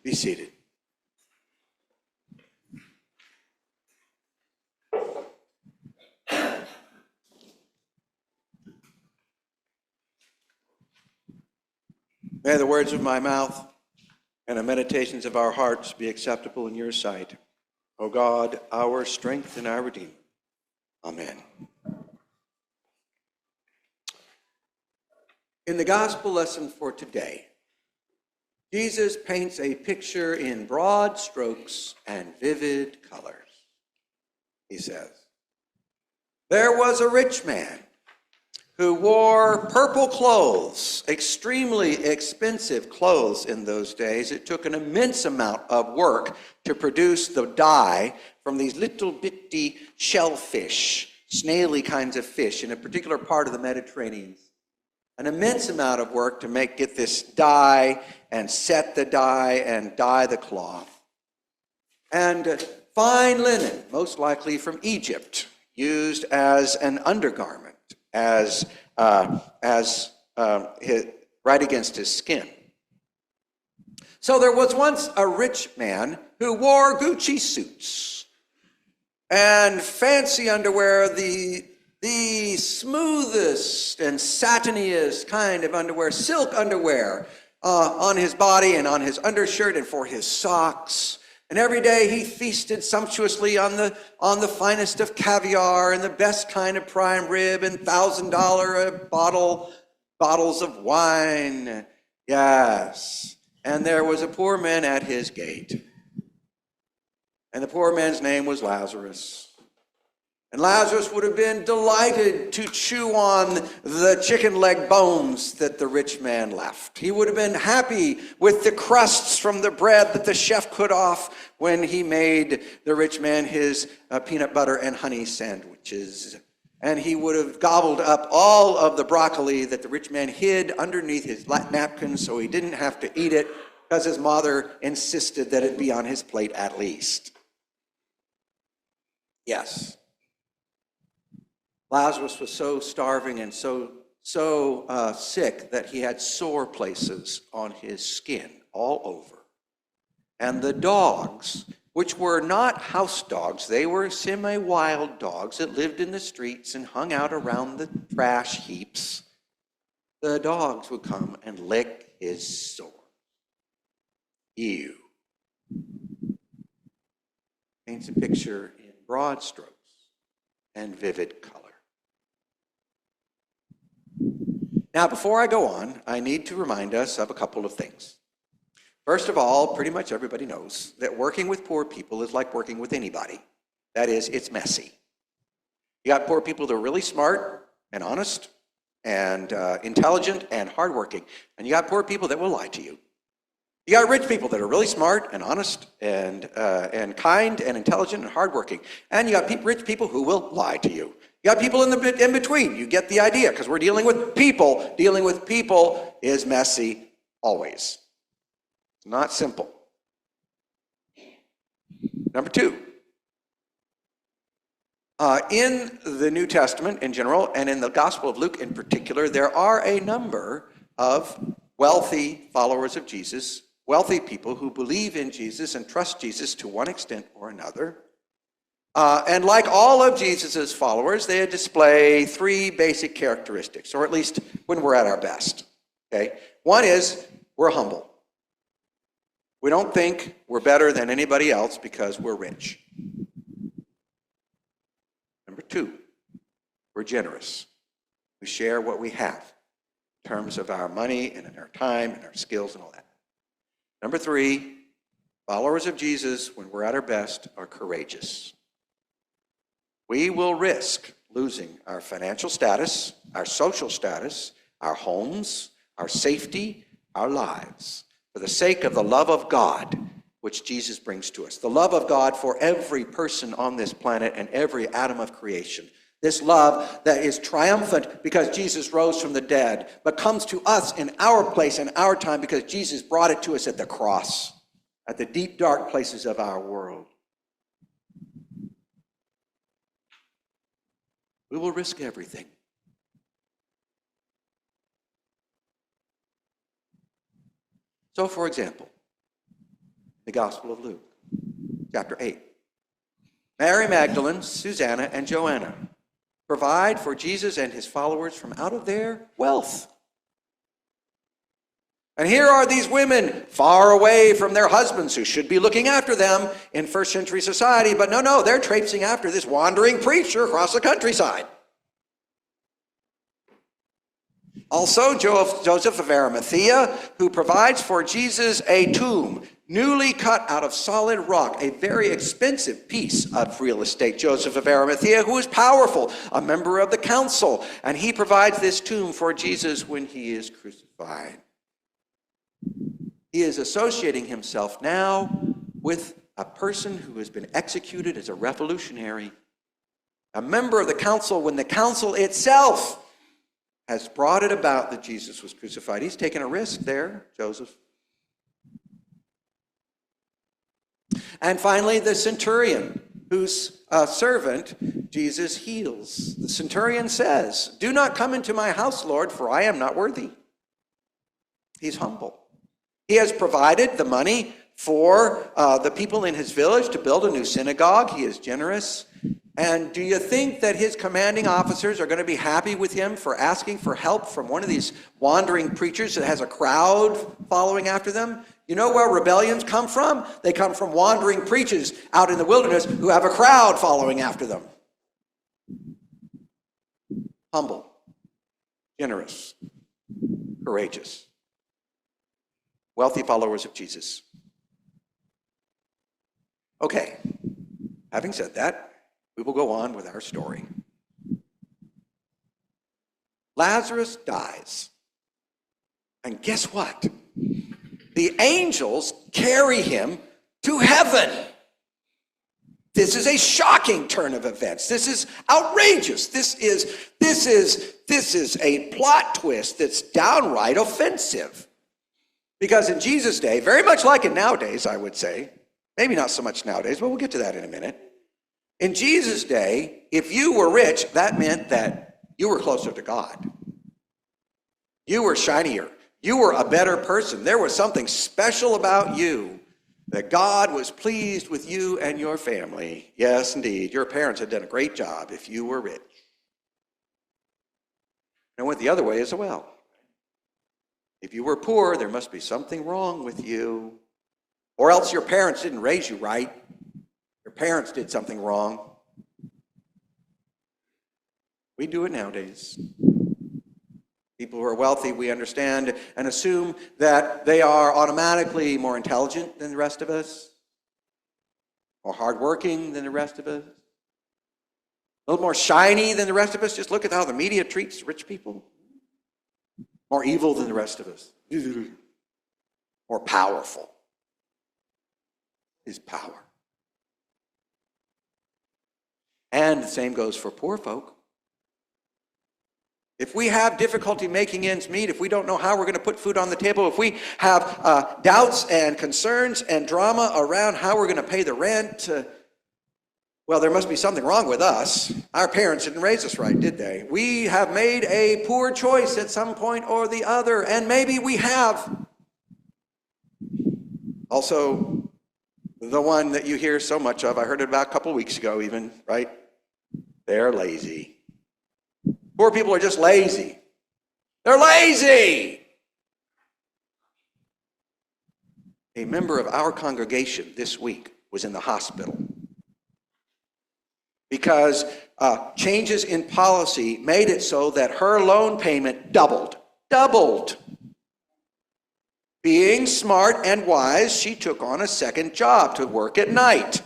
Be seated. May the words of my mouth and the meditations of our hearts be acceptable in your sight, O God, our strength and our Redeemer. Amen. In the gospel lesson for today, Jesus paints a picture in broad strokes and vivid colors. He says, "There was a rich man who wore purple clothes, extremely expensive clothes in those days. It took an immense amount of work to produce the dye from these little bitty shellfish, snaily kinds of fish in a particular part of the Mediterranean. An immense amount of work to get this dye and set the dye and dye the cloth. And fine linen, most likely from Egypt, used as an undergarment, right against his skin. So there was once a rich man who wore Gucci suits and fancy underwear, the smoothest and satiniest kind of underwear, silk underwear on his body and on his undershirt and for his socks. And every day he feasted sumptuously on the finest of caviar and the best kind of prime rib and $1,000 bottles of wine. Yes. And there was a poor man at his gate. And the poor man's name was Lazarus. And Lazarus would have been delighted to chew on the chicken leg bones that the rich man left. He would have been happy with the crusts from the bread that the chef cut off when he made the rich man his peanut butter and honey sandwiches. And he would have gobbled up all of the broccoli that the rich man hid underneath his napkin so he didn't have to eat it because his mother insisted that it be on his plate at least. Yes. Lazarus was so starving and so sick that he had sore places on his skin all over. And the dogs, which were not house dogs, they were semi-wild dogs that lived in the streets and hung out around the trash heaps, the dogs would come and lick his sore. Ew. Paints a picture in broad strokes and vivid color. Now, before I go on, I need to remind us of a couple of things. First of all, pretty much everybody knows that working with poor people is like working with anybody. That is, it's messy. You got poor people that are really smart and honest and intelligent and hardworking. And you got poor people that will lie to you. You got rich people that are really smart and honest and kind and intelligent and hardworking. And you got rich people who will lie to you. You got people in between. You get the idea, because we're dealing with people. Dealing with people is messy always. It's not simple. Number two, in the New Testament in general, and in the Gospel of Luke in particular, there are a number of wealthy followers of Jesus, wealthy people who believe in Jesus and trust Jesus to one extent or another. And like all of Jesus' followers, they display three basic characteristics, or at least when we're at our best. Okay? One is we're humble. We don't think we're better than anybody else because we're rich. Number two, we're generous. We share what we have in terms of our money and in our time and our skills and all that. Number three, followers of Jesus, when we're at our best, are courageous. We will risk losing our financial status, our social status, our homes, our safety, our lives, for the sake of the love of God, which Jesus brings to us. The love of God for every person on this planet and every atom of creation. This love that is triumphant because Jesus rose from the dead, but comes to us in our place and our time because Jesus brought it to us at the cross, at the deep, dark places of our world. We will risk everything. So, for example, The Gospel of Luke, chapter 8. Mary Magdalene, Susanna, and Joanna provide for Jesus and his followers from out of their wealth. And here are these women far away from their husbands who should be looking after them in first century society, but no, they're traipsing after this wandering preacher across the countryside. Also, Joseph of Arimathea, who provides for Jesus a tomb, newly cut out of solid rock, a very expensive piece of real estate. Joseph of Arimathea, who is powerful, a member of the council, and he provides this tomb for Jesus when he is crucified. He is associating himself now with a person who has been executed as a revolutionary, a member of the council when the council itself has brought it about that Jesus was crucified. He's taken a risk there, Joseph. And finally, the centurion, whose servant Jesus heals. The centurion says, "Do not come into my house, Lord, for I am not worthy." He's humble. He has provided the money for the people in his village to build a new synagogue. He is generous. And do you think that his commanding officers are going to be happy with him for asking for help from one of these wandering preachers that has a crowd following after them? You know where rebellions come from? They come from wandering preachers out in the wilderness who have a crowd following after them. Humble, generous, courageous, wealthy followers of Jesus. Okay, having said that, we will go on with our story. Lazarus dies. And guess what? The angels carry him to heaven. This is a shocking turn of events. This is outrageous. This is a plot twist that's downright offensive. Because in Jesus' day, very much like in nowadays, I would say, maybe not so much nowadays, but we'll get to that in a minute. In Jesus' day, if you were rich, that meant that you were closer to God. You were shinier. You were a better person. There was something special about you, that God was pleased with you and your family. Yes, indeed, your parents had done a great job if you were rich. And it went the other way as well. If you were poor, there must be something wrong with you, or else your parents didn't raise you right. Your parents did something wrong. We do it nowadays. People who are wealthy, we understand and assume that they are automatically more intelligent than the rest of us, more hardworking than the rest of us, a little more shiny than the rest of us. Just look at how the media treats rich people. More evil than the rest of us. More powerful is power. And the same goes for poor folk. If we have difficulty making ends meet, if we don't know how we're going to put food on the table, if we have doubts and concerns and drama around how we're going to pay the rent, well, there must be something wrong with us. Our parents didn't raise us right, did they? We have made a poor choice at some point or the other, and maybe we have. Also, the one that you hear so much of, I heard it about a couple weeks ago even, right? They're lazy. Poor people are just lazy. They're lazy. A member of our congregation this week was in the hospital because changes in policy made it so that her loan payment doubled. Being smart and wise, she took on a second job to work at night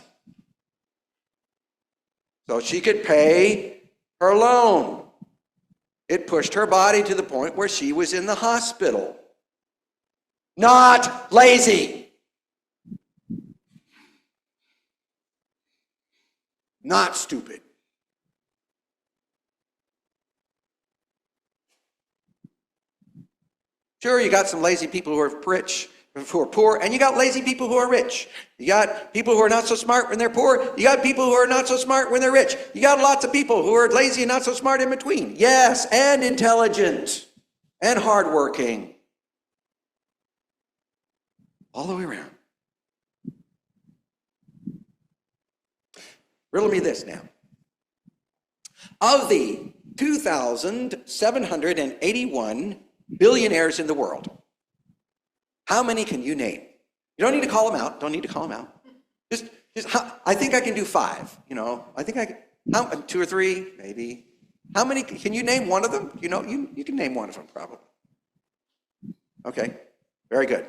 so she could pay her loan. It pushed her body to the point where she was in the hospital. Not lazy. Not stupid. Sure, you got some lazy people who are rich, who are poor, and you got lazy people who are rich. You got people who are not so smart when they're poor. You got people who are not so smart when they're rich. You got lots of people who are lazy and not so smart in between. Yes, and intelligent and hardworking. All the way around. Riddle me this now. Of the 2,781 billionaires in the world, how many can you name? You don't need to call them out. Don't need to call them out. Just I think I can do 5. I think I can. 2 or 3, maybe. How many? Can you name one of them? You can name one of them probably. Okay, very good.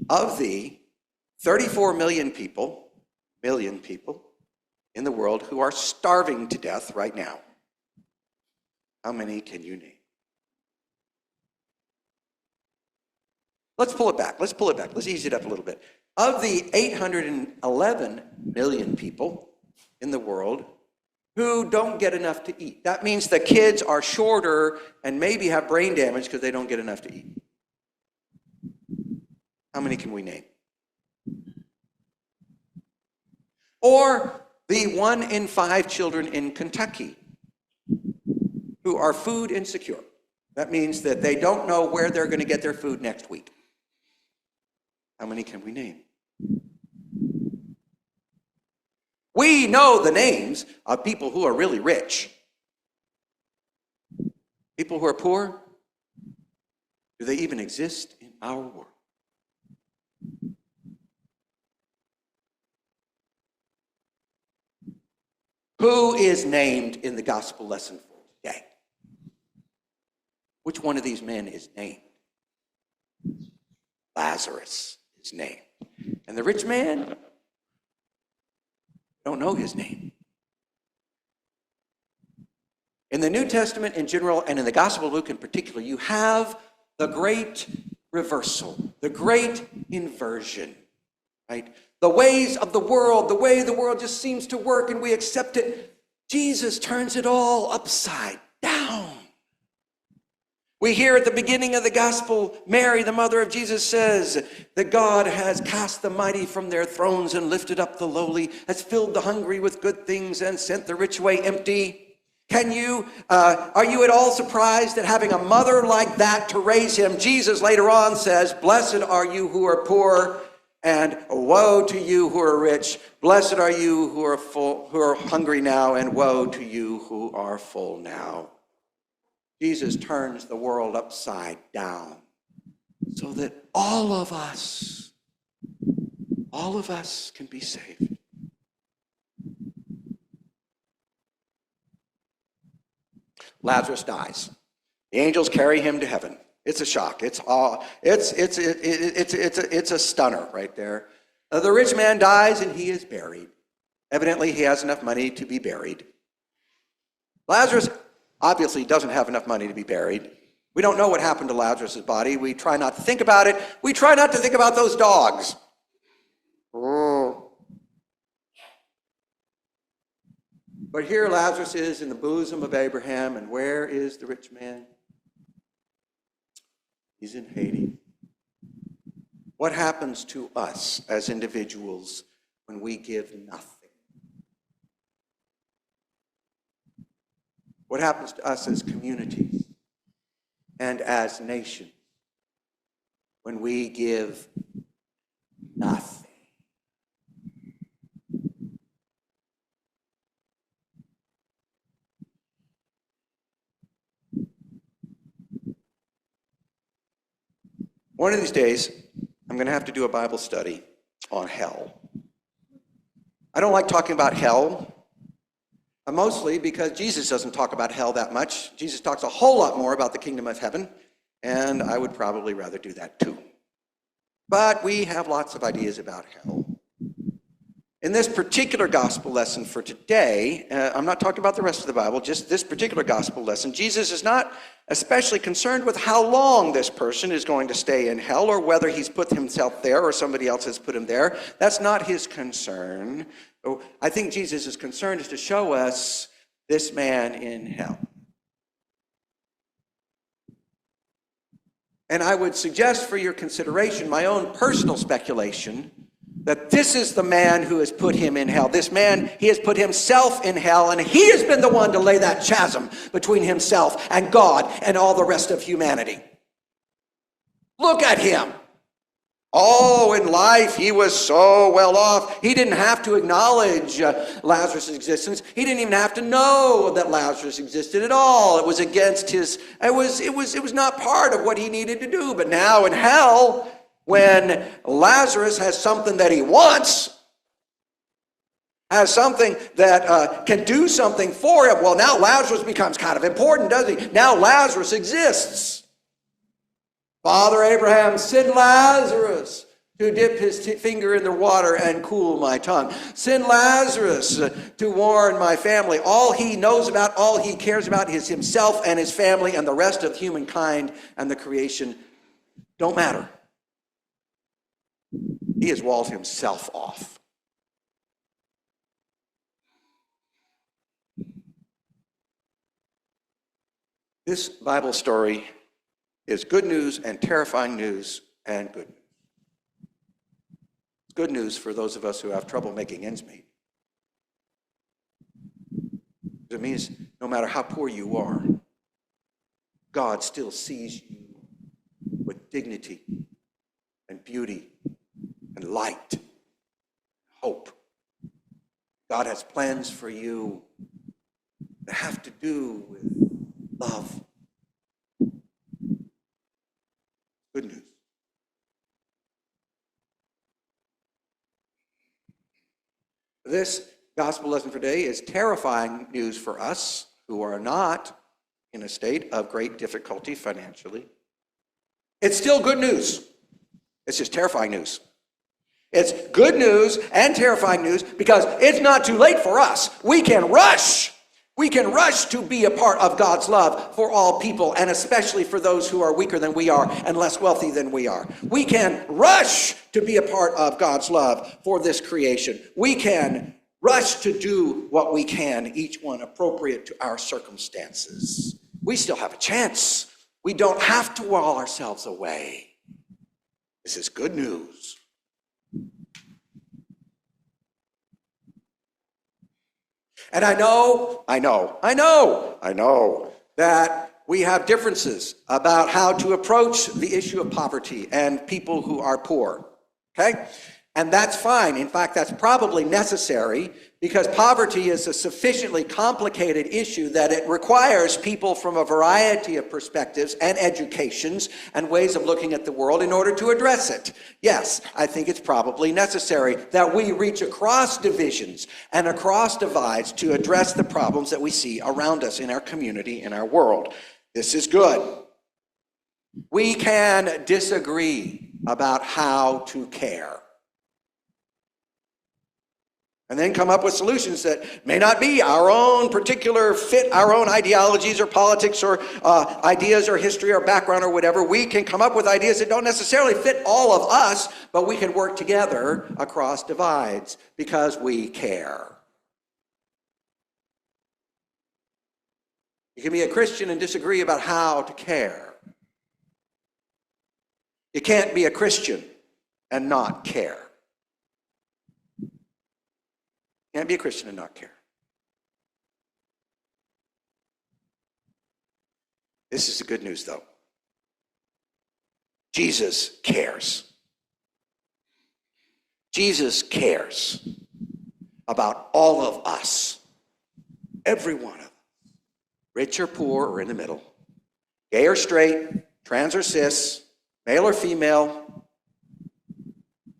Of the 34 million people in the world who are starving to death right now, how many can you name? Let's pull it back. Let's ease it up a little bit. Of the 811 million people in the world who don't get enough to eat, that means the kids are shorter and maybe have brain damage because they don't get enough to eat. How many can we name? Or the 1 in 5 children in Kentucky who are food insecure. That means that they don't know where they're going to get their food next week. How many can we name? We know the names of people who are really rich. People who are poor, do they even exist in our world? Who is named in the gospel lesson for today? Which one of these men is named? Lazarus is named. And the rich man, don't know his name. In the New Testament in general, and in the Gospel of Luke in particular, you have the great reversal, the great inversion, right? The ways of the world, the way the world just seems to work and we accept it. Jesus turns it all upside down. We hear at the beginning of the gospel, Mary, the mother of Jesus, says that God has cast the mighty from their thrones and lifted up the lowly, has filled the hungry with good things and sent the rich away empty. Are you at all surprised at having a mother like that to raise him? Jesus later on says, blessed are you who are poor, and woe to you who are rich. Blessed are you who are hungry now, and woe to you who are full now. Jesus turns the world upside down so that all of us can be saved. Lazarus dies. The angels carry him to heaven. It's a shock. It's a stunner right there. The rich man dies and he is buried. Evidently, he has enough money to be buried. Lazarus obviously doesn't have enough money to be buried. We don't know what happened to Lazarus' body. We try not to think about it. We try not to think about those dogs. But here Lazarus is in the bosom of Abraham, and where is the rich man? He's in Hades. What happens to us as individuals when we give nothing? What happens to us as communities and as nations when we give nothing? One of these days, I'm going to have to do a Bible study on hell. I don't like talking about hell. Mostly because Jesus doesn't talk about hell that much. Jesus talks a whole lot more about the kingdom of heaven, and I would probably rather do that too. But we have lots of ideas about hell. In this particular gospel lesson for today, I'm not talking about the rest of the Bible, just this particular gospel lesson, Jesus is not especially concerned with how long this person is going to stay in hell or whether he's put himself there or somebody else has put him there. That's not his concern. I think Jesus' concern is to show us this man in hell. And I would suggest for your consideration my own personal speculation that this is the man who has put him in hell. This man, he has put himself in hell, and he has been the one to lay that chasm between himself and God and all the rest of humanity. Look at him. Oh, in life, he was so well off. He didn't have to acknowledge Lazarus' existence. He didn't even have to know that Lazarus existed at all. It was against his, it was not part of what he needed to do. But now in hell, when Lazarus has something that he wants, has something that can do something for him, well, now Lazarus becomes kind of important, doesn't he? Now Lazarus exists. Father Abraham, send Lazarus to dip his finger in the water and cool my tongue. Send Lazarus to warn my family. All he knows about, all he cares about is himself and his family, and the rest of humankind and the creation don't matter. He has walled himself off. This Bible story is good news and terrifying news and good news. It's good news for those of us who have trouble making ends meet. It means no matter how poor you are, God still sees you with dignity and beauty and light, hope. God has plans for you that have to do with love. Good news. This gospel lesson for today is terrifying news for us who are not in a state of great difficulty financially. It's still good news. It's just terrifying news. It's good news and terrifying news because it's not too late for us. We can rush. We can rush to be a part of God's love for all people, and especially for those who are weaker than we are and less wealthy than we are. We can rush to be a part of God's love for this creation. We can rush to do what we can, each one appropriate to our circumstances. We still have a chance. We don't have to wall ourselves away. This is good news. And I know that we have differences about how to approach the issue of poverty and people who are poor, okay? And that's fine. In fact, that's probably necessary because poverty is a sufficiently complicated issue that it requires people from a variety of perspectives and educations and ways of looking at the world in order to address it. Yes, I think it's probably necessary that we reach across divisions and across divides to address the problems that we see around us in our community, in our world. This is good. We can disagree about how to care, and then come up with solutions that may not be our own particular fit, our own ideologies or politics or ideas or history or background or whatever. We can come up with ideas that don't necessarily fit all of us, but we can work together across divides because we care. You can be a Christian and disagree about how to care. You can't be a Christian and not care. Can't be a Christian and not care. This is the good news, though. Jesus cares. Jesus cares about all of us. Every one of us. Rich or poor or in the middle. Gay or straight, trans or cis, male or female.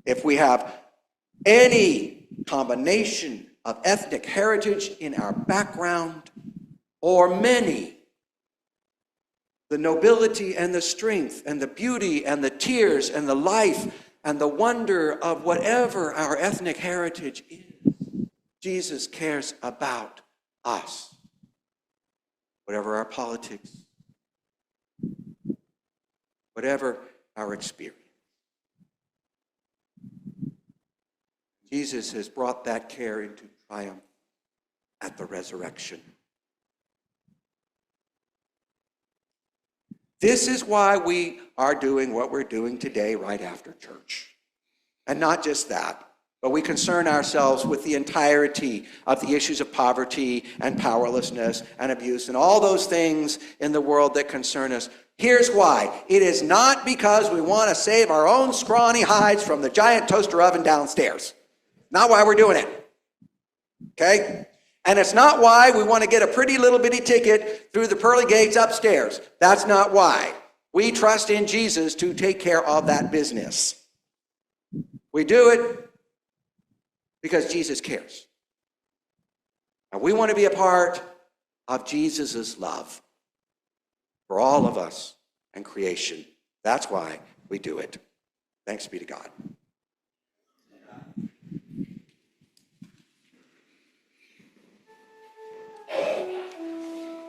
If we have any combination of ethnic heritage in our background, or many, the nobility and the strength and the beauty and the tears and the life and the wonder of whatever our ethnic heritage is, Jesus cares about us. Whatever our politics, whatever our experience. Jesus has brought that care into triumph at the resurrection. This is why we are doing what we're doing today right after church. And not just that, but we concern ourselves with the entirety of the issues of poverty and powerlessness and abuse and all those things in the world that concern us Here's why. It is not because we want to save our own scrawny hides from the giant toaster oven downstairs. Not why we're doing it. Okay? And it's not why we want to get a pretty little bitty ticket through the pearly gates upstairs. That's not why. We trust in Jesus to take care of that business. We do it because Jesus cares. And we want to be a part of Jesus' love for all of us and creation. That's why we do it. Thanks be to God.